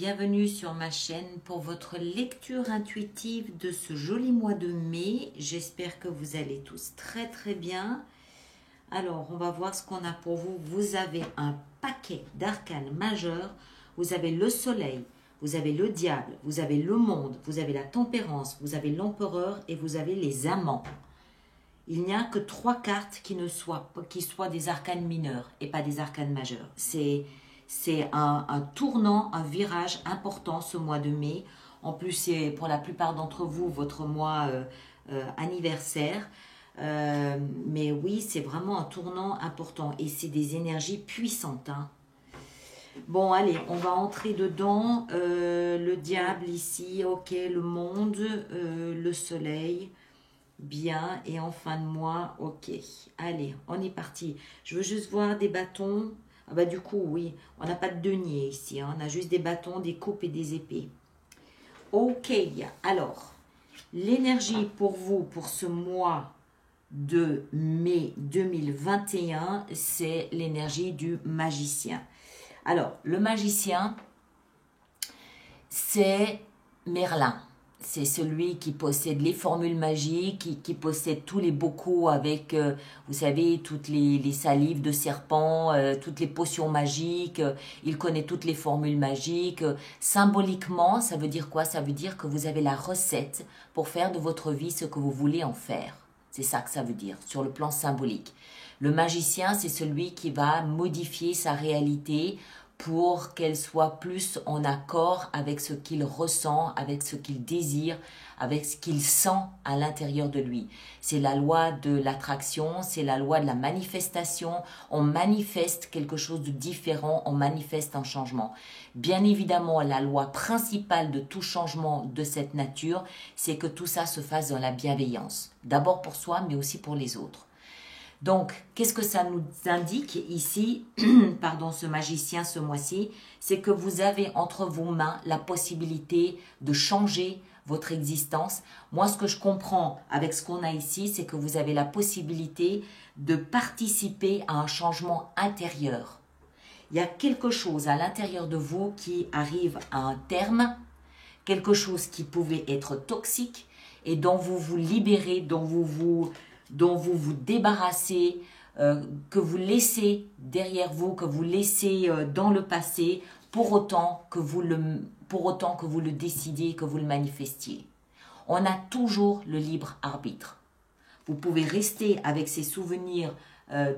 bienvenue sur ma chaîne pour votre lecture intuitive de ce joli mois de mai. J'espère que vous allez tous très très bien. Alors, on va voir ce qu'on a pour vous. Vous avez un paquet d'arcanes majeurs. Vous avez le soleil, vous avez le diable, vous avez le monde, vous avez la tempérance, vous avez l'empereur et vous avez les amants. Il n'y a que 3 cartes qui soient des arcanes mineurs et pas des arcanes majeurs. C'est un tournant, un virage important ce mois de mai. En plus, c'est pour la plupart d'entre vous votre mois anniversaire. Mais oui, c'est vraiment un tournant important et c'est des énergies puissantes. Hein. Bon, allez, on va entrer dedans. Le diable ici, ok, le monde, le soleil, bien. Et en fin de mois, ok. Allez, on est parti. Je veux juste voir des bâtons. Ah bah du coup, oui, on n'a pas de denier ici. Hein. On a juste des bâtons, des coupes et des épées. Ok, alors, l'énergie pour vous, pour ce mois de mai 2021, c'est l'énergie du magicien. Alors, le magicien, c'est Merlin. C'est celui qui possède les formules magiques, qui possède tous les bocaux avec, vous savez, toutes les salives de serpent, toutes les potions magiques. Il connaît toutes les formules magiques. Symboliquement, ça veut dire quoi? Ça veut dire que vous avez la recette pour faire de votre vie ce que vous voulez en faire. C'est ça que ça veut dire, sur le plan symbolique. Le magicien, c'est celui qui va modifier sa réalité pour qu'elle soit plus en accord avec ce qu'il ressent, avec ce qu'il désire, avec ce qu'il sent à l'intérieur de lui. C'est la loi de l'attraction, c'est la loi de la manifestation. On manifeste quelque chose de différent, on manifeste un changement. Bien évidemment, la loi principale de tout changement de cette nature, c'est que tout ça se fasse dans la bienveillance. D'abord pour soi, mais aussi pour les autres. Donc, qu'est-ce que ça nous indique ici, pardon, ce magicien ce mois-ci? C'est que vous avez entre vos mains la possibilité de changer votre existence. Moi, ce que je comprends avec ce qu'on a ici, c'est que vous avez la possibilité de participer à un changement intérieur. Il y a quelque chose à l'intérieur de vous qui arrive à un terme, quelque chose qui pouvait être toxique et dont vous vous libérez, dont vous vous débarrassez, que vous laissez derrière vous, que vous laissez dans le passé, pour autant que vous le décidiez, que vous le manifestiez. On a toujours le libre arbitre. Vous pouvez rester avec ces souvenirs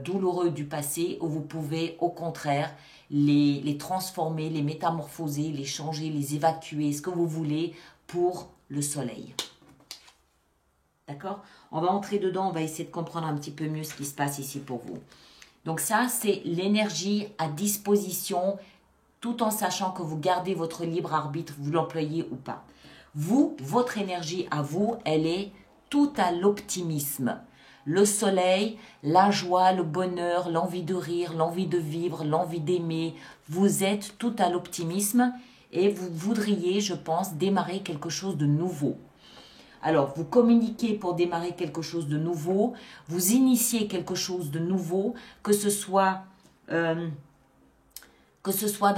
douloureux du passé ou vous pouvez au contraire les transformer, les métamorphoser, les changer, les évacuer, ce que vous voulez pour le soleil. D'accord? On va entrer dedans, on va essayer de comprendre un petit peu mieux ce qui se passe ici pour vous. Donc ça, c'est l'énergie à disposition, tout en sachant que vous gardez votre libre arbitre, vous l'employez ou pas. Vous, votre énergie à vous, elle est tout à l'optimisme. Le soleil, la joie, le bonheur, l'envie de rire, l'envie de vivre, l'envie d'aimer. Vous êtes tout à l'optimisme et vous voudriez, je pense, démarrer quelque chose de nouveau. Alors, vous communiquez pour démarrer quelque chose de nouveau, vous initiez quelque chose de nouveau, que ce soit dans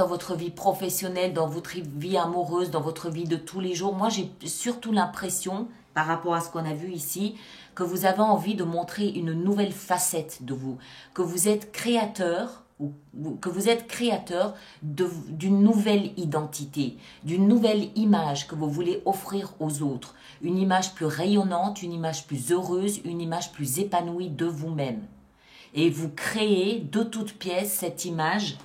votre vie professionnelle, dans votre vie amoureuse, dans votre vie de tous les jours. Moi, j'ai surtout l'impression, par rapport à ce qu'on a vu ici, que vous avez envie de montrer une nouvelle facette de vous, que vous êtes créateur, d'une nouvelle identité, d'une nouvelle image que vous voulez offrir aux autres, une image plus rayonnante, une image plus heureuse, une image plus épanouie de vous-même. Et vous créez de toutes pièces cette image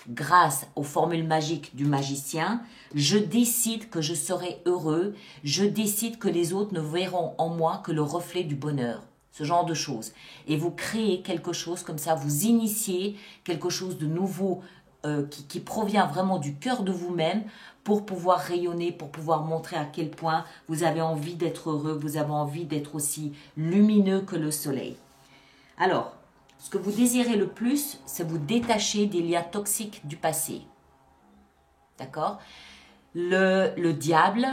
grâce aux formules magiques du magicien. Je décide que je serai heureux, je décide que les autres ne verront en moi que le reflet du bonheur. Ce genre de choses. Et vous créez quelque chose comme ça, vous initiez quelque chose de nouveau qui provient vraiment du cœur de vous-même pour pouvoir rayonner, pour pouvoir montrer à quel point vous avez envie d'être heureux, vous avez envie d'être aussi lumineux que le soleil. Alors, ce que vous désirez le plus, c'est vous détacher des liens toxiques du passé. D'accord ? Le diable,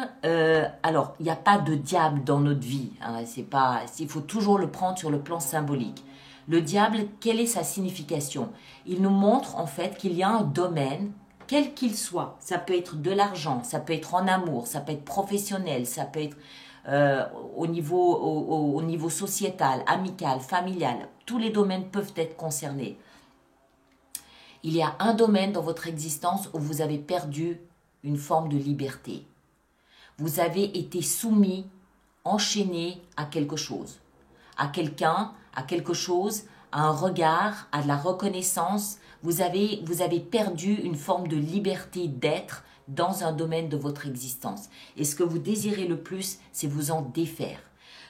alors il n'y a pas de diable dans notre vie, hein, il faut toujours le prendre sur le plan symbolique. Le diable, quelle est sa signification? Il nous montre en fait qu'il y a un domaine quel qu'il soit. Ça peut être de l'argent, ça peut être en amour, ça peut être professionnel, ça peut être au niveau sociétal, amical, familial. Tous les domaines peuvent être concernés. Il y a un domaine dans votre existence où vous avez perdu une forme de liberté. Vous avez été soumis, enchaîné à quelque chose, à quelqu'un, à quelque chose, à un regard, à de la reconnaissance. Vous avez perdu une forme de liberté d'être dans un domaine de votre existence. Et ce que vous désirez le plus, c'est vous en défaire.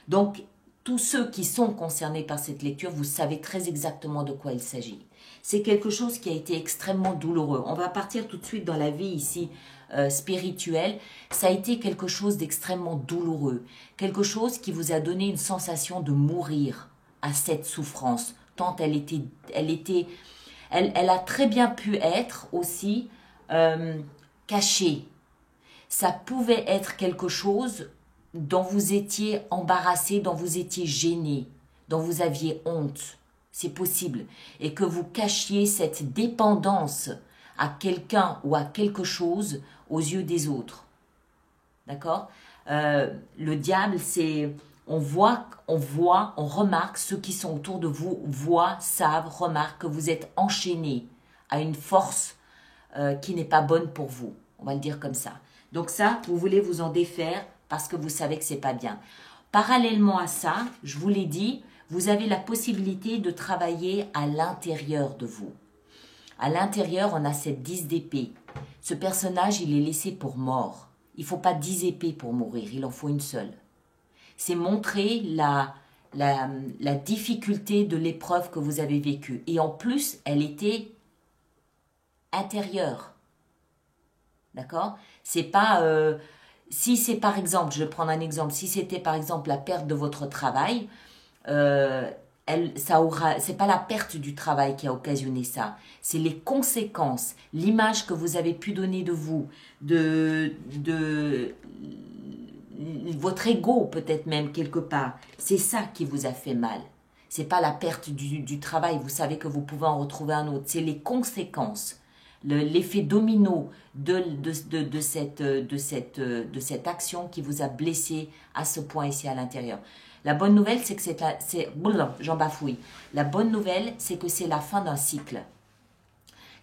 Donc, tous ceux qui sont concernés par cette lecture, vous savez très exactement de quoi il s'agit. C'est quelque chose qui a été extrêmement douloureux. On va partir tout de suite dans la vie ici spirituelle. Ça a été quelque chose d'extrêmement douloureux. Quelque chose qui vous a donné une sensation de mourir à cette souffrance. Tant elle a très bien pu être aussi cachée. Ça pouvait être quelque chose dont vous étiez embarrassé, dont vous étiez gêné, dont vous aviez honte. C'est possible. Et que vous cachiez cette dépendance à quelqu'un ou à quelque chose aux yeux des autres. D'accord? Le diable, c'est... On voit, on remarque, ceux qui sont autour de vous voient, savent, remarquent que vous êtes enchaîné à une force qui n'est pas bonne pour vous. On va le dire comme ça. Donc ça, vous voulez vous en défaire parce que vous savez que c'est pas bien. Parallèlement à ça, je vous l'ai dit, vous avez la possibilité de travailler à l'intérieur de vous. À l'intérieur, on a cette 10 d'épée. Ce personnage, il est laissé pour mort. Il ne faut pas 10 épées pour mourir, il en faut une seule. C'est montrer la difficulté de l'épreuve que vous avez vécue. Et en plus, elle était intérieure. D'accord? C'est pas... si c'est par exemple, je vais prendre un exemple, si c'était par exemple la perte de votre travail, c'est pas la perte du travail qui a occasionné ça, c'est les conséquences, l'image que vous avez pu donner de vous, de votre ego peut-être même quelque part, c'est ça qui vous a fait mal. C'est pas la perte du travail, vous savez que vous pouvez en retrouver un autre, c'est les conséquences. L'effet domino de cette action qui vous a blessé à ce point ici à l'intérieur. La bonne nouvelle, c'est que j'en bafouille. La bonne nouvelle, c'est que c'est la fin d'un cycle.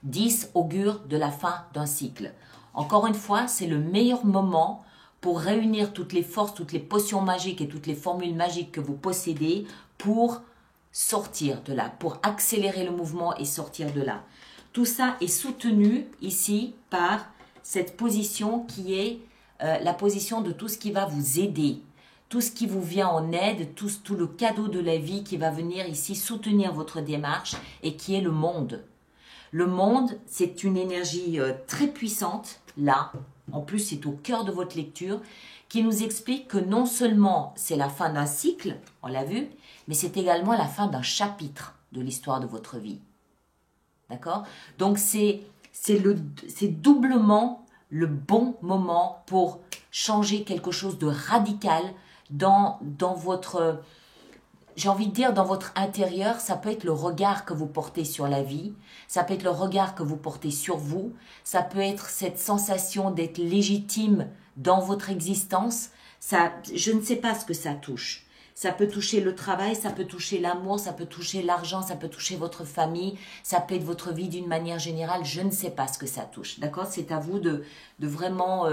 10 augure de la fin d'un cycle. Encore une fois, c'est le meilleur moment pour réunir toutes les forces, toutes les potions magiques et toutes les formules magiques que vous possédez pour sortir de là, pour accélérer le mouvement et sortir de là. Tout ça est soutenu ici par cette position qui est la position de tout ce qui va vous aider, tout ce qui vous vient en aide, tout le cadeau de la vie qui va venir ici soutenir votre démarche et qui est le monde. Le monde, c'est une énergie très puissante, là, en plus c'est au cœur de votre lecture, qui nous explique que non seulement c'est la fin d'un cycle, on l'a vu, mais c'est également la fin d'un chapitre de l'histoire de votre vie. D'accord? Donc, c'est doublement le bon moment pour changer quelque chose de radical dans votre, j'ai envie de dire, dans votre intérieur. Ça peut être le regard que vous portez sur la vie, ça peut être le regard que vous portez sur vous, ça peut être cette sensation d'être légitime dans votre existence. Ça, je ne sais pas ce que ça touche. Ça peut toucher le travail, ça peut toucher l'amour, ça peut toucher l'argent, ça peut toucher votre famille, ça peut être votre vie d'une manière générale. Je ne sais pas ce que ça touche. D'accord? C'est à vous de vraiment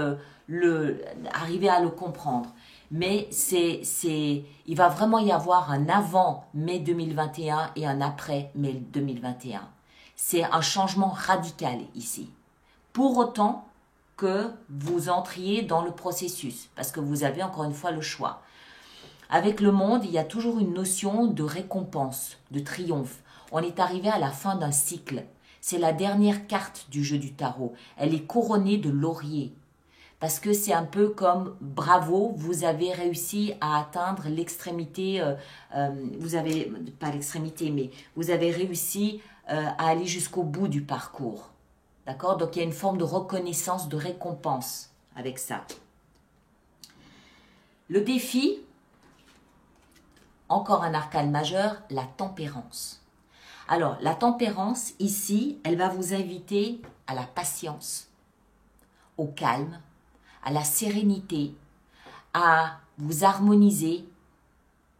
arriver à le comprendre. Mais il va vraiment y avoir un avant mai 2021 et un après mai 2021. C'est un changement radical ici. Pour autant que vous entriez dans le processus, parce que vous avez encore une fois le choix. Avec le monde, il y a toujours une notion de récompense, de triomphe. On est arrivé à la fin d'un cycle. C'est la dernière carte du jeu du tarot. Elle est couronnée de lauriers. Parce que c'est un peu comme bravo, vous avez réussi à atteindre l'extrémité, pas l'extrémité, mais vous avez réussi à aller jusqu'au bout du parcours. D'accord? Donc il y a une forme de reconnaissance, de récompense avec ça. Le défi, encore un arcane majeur, la tempérance. Alors, la tempérance, ici, elle va vous inviter à la patience, au calme, à la sérénité, à vous harmoniser,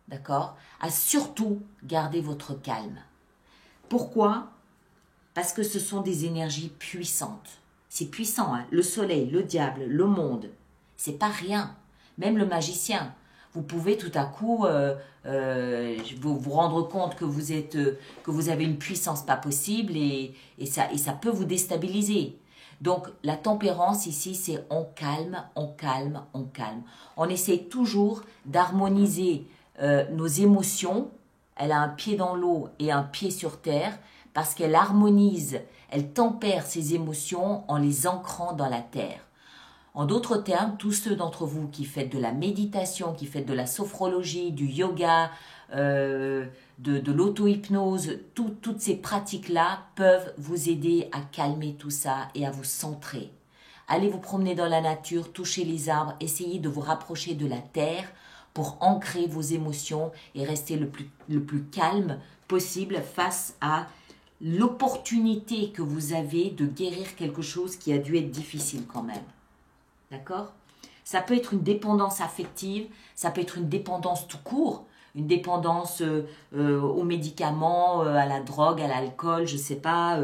d'accord? À surtout garder votre calme. Pourquoi? Parce que ce sont des énergies puissantes. C'est puissant, hein? Le soleil, le diable, le monde, c'est pas rien. Même le magicien. Vous pouvez tout à coup vous rendre compte que vous avez une puissance pas possible et ça peut vous déstabiliser. Donc la tempérance ici, c'est on calme, on calme, on calme. On essaie toujours d'harmoniser nos émotions. Elle a un pied dans l'eau et un pied sur terre parce qu'elle harmonise, elle tempère ses émotions en les ancrant dans la terre. En d'autres termes, tous ceux d'entre vous qui faites de la méditation, qui faites de la sophrologie, du yoga, de l'auto-hypnose, toutes ces pratiques-là peuvent vous aider à calmer tout ça et à vous centrer. Allez vous promener dans la nature, touchez les arbres, essayez de vous rapprocher de la terre pour ancrer vos émotions et rester le plus calme possible face à l'opportunité que vous avez de guérir quelque chose qui a dû être difficile quand même. D'accord? Ça peut être une dépendance affective, ça peut être une dépendance tout court, une dépendance aux médicaments, à la drogue, à l'alcool, je sais pas,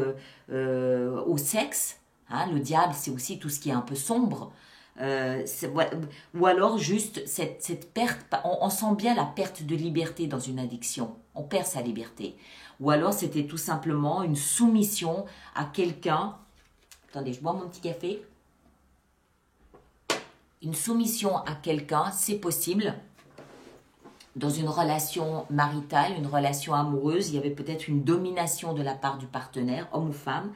au sexe. Hein, le diable, c'est aussi tout ce qui est un peu sombre. Ou alors juste cette perte, on sent bien la perte de liberté dans une addiction. On perd sa liberté. Ou alors c'était tout simplement une soumission à quelqu'un. Attendez, je bois mon petit café. Une soumission à quelqu'un, c'est possible. Dans une relation maritale, une relation amoureuse, il y avait peut-être une domination de la part du partenaire, homme ou femme.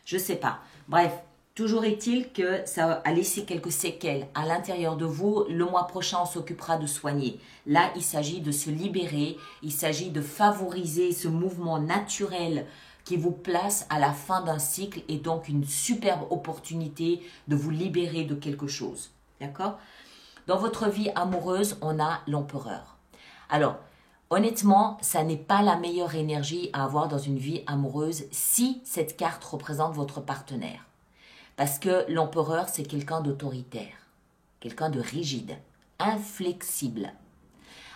Je ne sais pas. Bref, toujours est-il que ça a laissé quelques séquelles à l'intérieur de vous. Le mois prochain, on s'occupera de soigner. Là, il s'agit de se libérer. Il s'agit de favoriser ce mouvement naturel qui vous place à la fin d'un cycle et donc une superbe opportunité de vous libérer de quelque chose. D'accord? Dans votre vie amoureuse, on a l'empereur. Alors, honnêtement, ça n'est pas la meilleure énergie à avoir dans une vie amoureuse si cette carte représente votre partenaire. Parce que l'empereur, c'est quelqu'un d'autoritaire, quelqu'un de rigide, inflexible.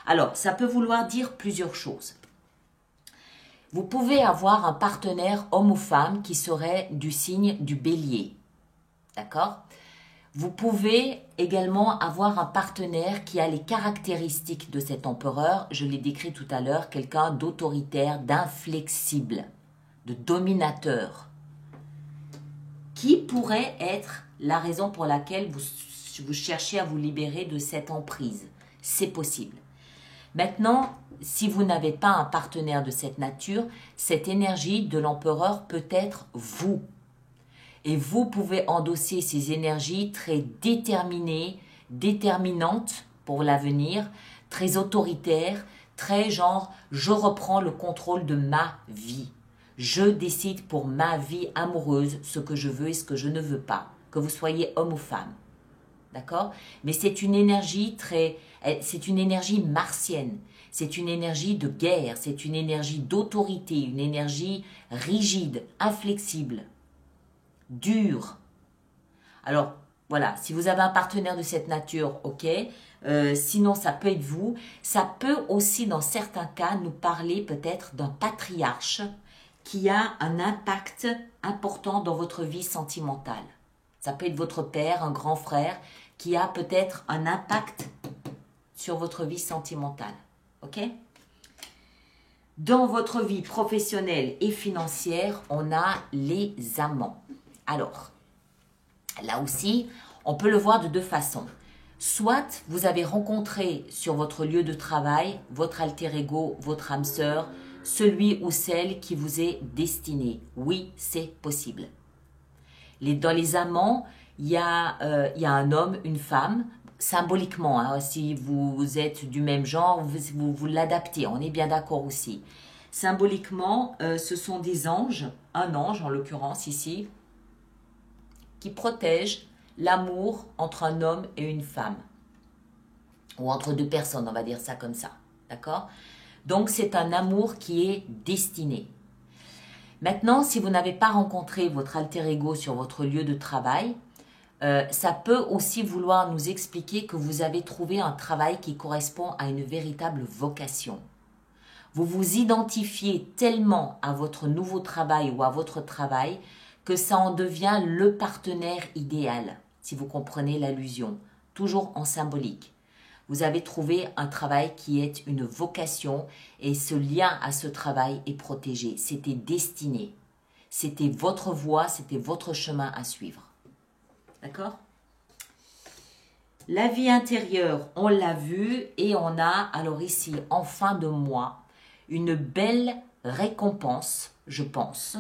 Alors, ça peut vouloir dire plusieurs choses. Vous pouvez avoir un partenaire homme ou femme qui serait du signe du bélier. D'accord? Vous pouvez également avoir un partenaire qui a les caractéristiques de cet empereur. Je l'ai décrit tout à l'heure, quelqu'un d'autoritaire, d'inflexible, de dominateur. Qui pourrait être la raison pour laquelle vous cherchez à vous libérer de cette emprise? C'est possible. Maintenant, si vous n'avez pas un partenaire de cette nature, cette énergie de l'empereur peut être vous. Et vous pouvez endosser ces énergies très déterminées, déterminantes pour l'avenir, très autoritaires, très genre « je reprends le contrôle de ma vie ». Je décide pour ma vie amoureuse ce que je veux et ce que je ne veux pas, que vous soyez homme ou femme. D'accord? Mais c'est une énergie c'est une énergie martienne, c'est une énergie de guerre, c'est une énergie d'autorité, une énergie rigide, inflexible. Dur. Alors, voilà, si vous avez un partenaire de cette nature, ok. Sinon, ça peut être vous. Ça peut aussi, dans certains cas, nous parler peut-être d'un patriarche qui a un impact important dans votre vie sentimentale. Ça peut être votre père, un grand frère, qui a peut-être un impact sur votre vie sentimentale. Ok? Dans votre vie professionnelle et financière, on a les amants. Alors, là aussi, on peut le voir de deux façons. Soit vous avez rencontré sur votre lieu de travail votre alter ego, votre âme sœur, celui ou celle qui vous est destiné. Oui, c'est possible. Dans les amants, il y a un homme, une femme, symboliquement. Hein, si vous êtes du même genre, vous l'adaptez, on est bien d'accord aussi. Symboliquement, ce sont des anges, un ange en l'occurrence ici, qui protège l'amour entre un homme et une femme. Ou entre deux personnes, on va dire ça comme ça. D'accord? Donc, c'est un amour qui est destiné. Maintenant, si vous n'avez pas rencontré votre alter ego sur votre lieu de travail, ça peut aussi vouloir nous expliquer que vous avez trouvé un travail qui correspond à une véritable vocation. Vous vous identifiez tellement à votre nouveau travail ou à votre travail que ça en devient le partenaire idéal, si vous comprenez l'allusion, toujours en symbolique. Vous avez trouvé un travail qui est une vocation et ce lien à ce travail est protégé. C'était destiné. C'était votre voie, c'était votre chemin à suivre. D'accord? La vie intérieure, on l'a vu et on a alors ici en fin de mois une belle récompense, je pense.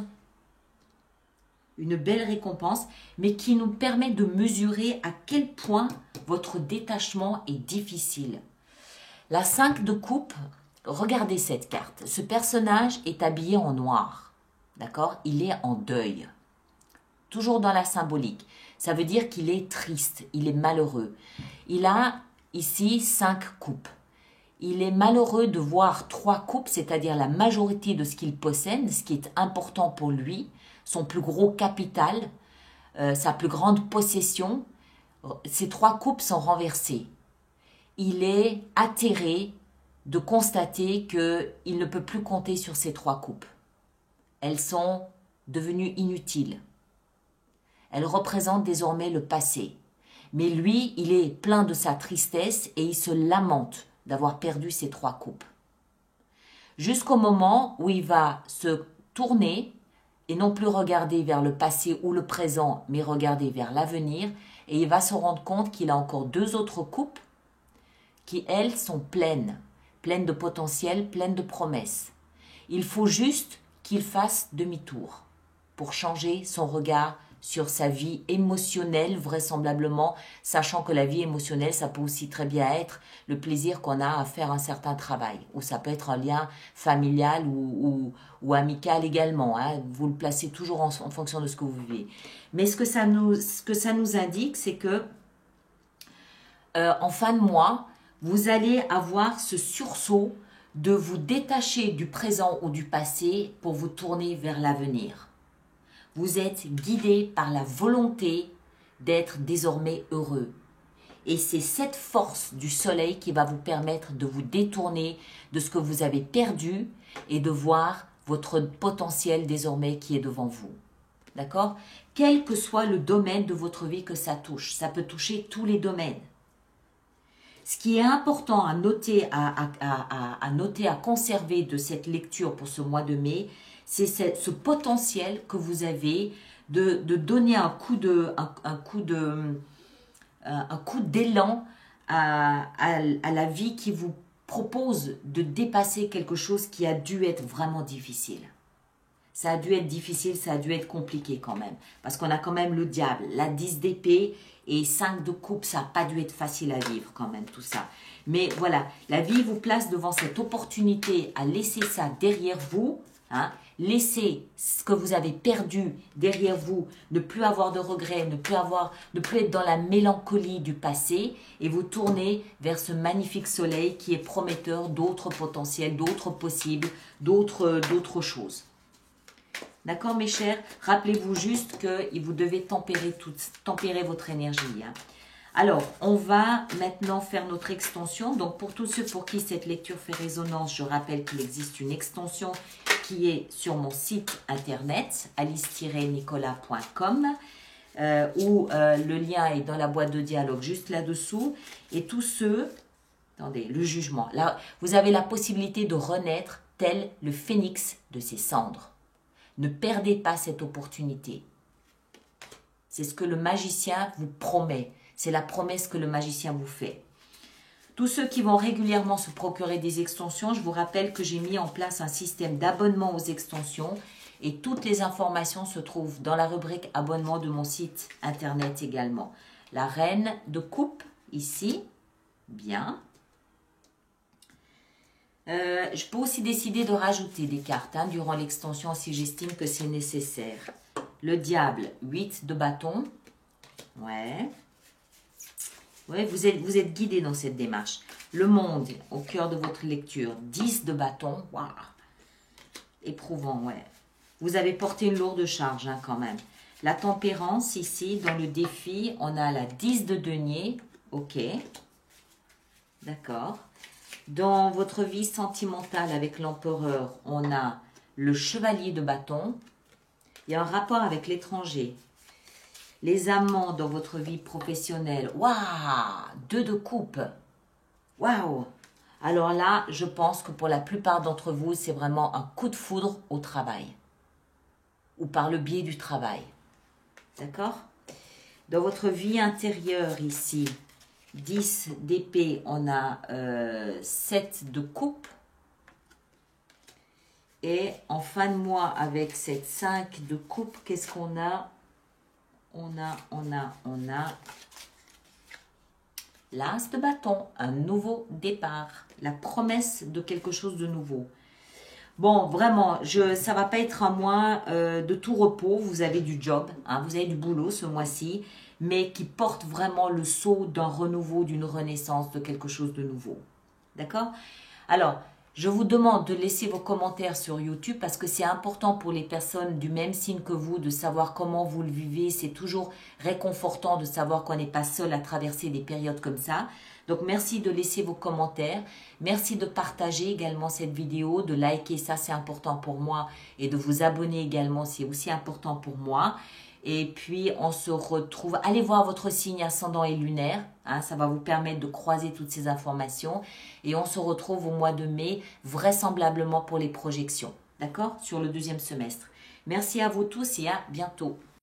Une belle récompense, mais qui nous permet de mesurer à quel point votre détachement est difficile. La 5 de coupe, regardez cette carte. Ce personnage est habillé en noir. D'accord? Il est en deuil. Toujours dans la symbolique. Ça veut dire qu'il est triste, il est malheureux. Il a ici 5 coupes. Il est malheureux de voir 3 coupes, c'est-à-dire la majorité de ce qu'il possède, ce qui est important pour lui, son plus gros capital, sa plus grande possession. Ces 3 coupes sont renversées. Il est atterré de constater qu'il ne peut plus compter sur ces 3 coupes. Elles sont devenues inutiles. Elles représentent désormais le passé. Mais lui, il est plein de sa tristesse et il se lamente d'avoir perdu ces 3 coupes. Jusqu'au moment où il va se tourner et non plus regarder vers le passé ou le présent, mais regarder vers l'avenir, et il va se rendre compte qu'il a encore 2 autres coupes qui, elles, sont pleines de potentiel, pleines de promesses. Il faut juste qu'il fasse demi-tour pour changer son regard sur sa vie émotionnelle, vraisemblablement, sachant que la vie émotionnelle, ça peut aussi très bien être le plaisir qu'on a à faire un certain travail, ou ça peut être un lien familial ou amical également. Hein. Vous le placez toujours en fonction de ce que vous vivez. Mais ce que ça nous indique, c'est que en fin de mois, vous allez avoir ce sursaut de vous détacher du présent ou du passé pour vous tourner vers l'avenir. Vous êtes guidé par la volonté d'être désormais heureux. Et c'est cette force du soleil qui va vous permettre de vous détourner de ce que vous avez perdu et de voir votre potentiel désormais qui est devant vous. D'accord? Quel que soit le domaine de votre vie que ça touche, ça peut toucher tous les domaines. Ce qui est important à noter, à conserver de cette lecture pour ce mois de mai, c'est ce potentiel que vous avez de donner un coup d'élan à la vie qui vous propose de dépasser quelque chose qui a dû être vraiment difficile. Ça a dû être difficile, ça a dû être compliqué quand même. Parce qu'on a quand même le diable, la 10 d'épée et 5 de coupe, ça n'a pas dû être facile à vivre quand même tout ça. Mais voilà, la vie vous place devant cette opportunité à laisser ça derrière vous, hein, laisser ce que vous avez perdu derrière vous, ne plus avoir de regrets, ne plus être dans la mélancolie du passé et vous tourner vers ce magnifique soleil qui est prometteur d'autres potentiels, d'autres possibles, d'autres choses. D'accord mes chers? Rappelez-vous juste que vous devez tempérer votre énergie. Hein. Alors, on va maintenant faire notre extension. Donc, pour tous ceux pour qui cette lecture fait résonance, je rappelle qu'il existe une extension qui est sur mon site internet, alice-nicolas.com, où le lien est dans la boîte de dialogue juste là-dessous. Et tous ceux, attendez, le jugement. Là, vous avez la possibilité de renaître tel le phénix de ses cendres. Ne perdez pas cette opportunité. C'est ce que le magicien vous promet. C'est la promesse que le magicien vous fait. Tous ceux qui vont régulièrement se procurer des extensions, je vous rappelle que j'ai mis en place un système d'abonnement aux extensions et toutes les informations se trouvent dans la rubrique abonnement de mon site internet également. La reine de coupe, ici, bien. Je peux aussi décider de rajouter des cartes durant l'extension si j'estime que c'est nécessaire. Le diable, 8 de bâton. Ouais. Ouais, vous êtes guidé dans cette démarche. Le monde, au cœur de votre lecture, 10 de bâton. Waouh. Éprouvant, ouais. Vous avez porté une lourde charge hein, quand même. La tempérance ici, dans le défi, on a la 10 de denier. Ok. D'accord. Dans votre vie sentimentale avec l'empereur, on a le chevalier de bâton. Il y a un rapport avec l'étranger. Les amants dans votre vie professionnelle. Waouh! 2 de coupe. Waouh! Alors là, je pense que pour la plupart d'entre vous, c'est vraiment un coup de foudre au travail. Ou par le biais du travail. D'accord? Dans votre vie intérieure ici, 10 d'épée, on a 7 de coupe. Et en fin de mois, avec cette 5 de coupe, qu'est-ce qu'on a? On a l'as de bâton, un nouveau départ, la promesse de quelque chose de nouveau. Bon, vraiment, ça va pas être un mois de tout repos. Vous avez du job, hein, vous avez du boulot ce mois-ci, mais qui porte vraiment le sceau d'un renouveau, d'une renaissance, de quelque chose de nouveau. D'accord? Alors, je vous demande de laisser vos commentaires sur YouTube parce que c'est important pour les personnes du même signe que vous de savoir comment vous le vivez. C'est toujours réconfortant de savoir qu'on n'est pas seul à traverser des périodes comme ça. Donc, merci de laisser vos commentaires. Merci de partager également cette vidéo, de liker, ça c'est important pour moi. Et de vous abonner également, c'est aussi important pour moi. Et puis, on se retrouve. Allez voir votre signe ascendant et lunaire. Hein, ça va vous permettre de croiser toutes ces informations. Et on se retrouve au mois de mai, vraisemblablement pour les projections. D'accord? Sur le 2e semestre. Merci à vous tous et à bientôt.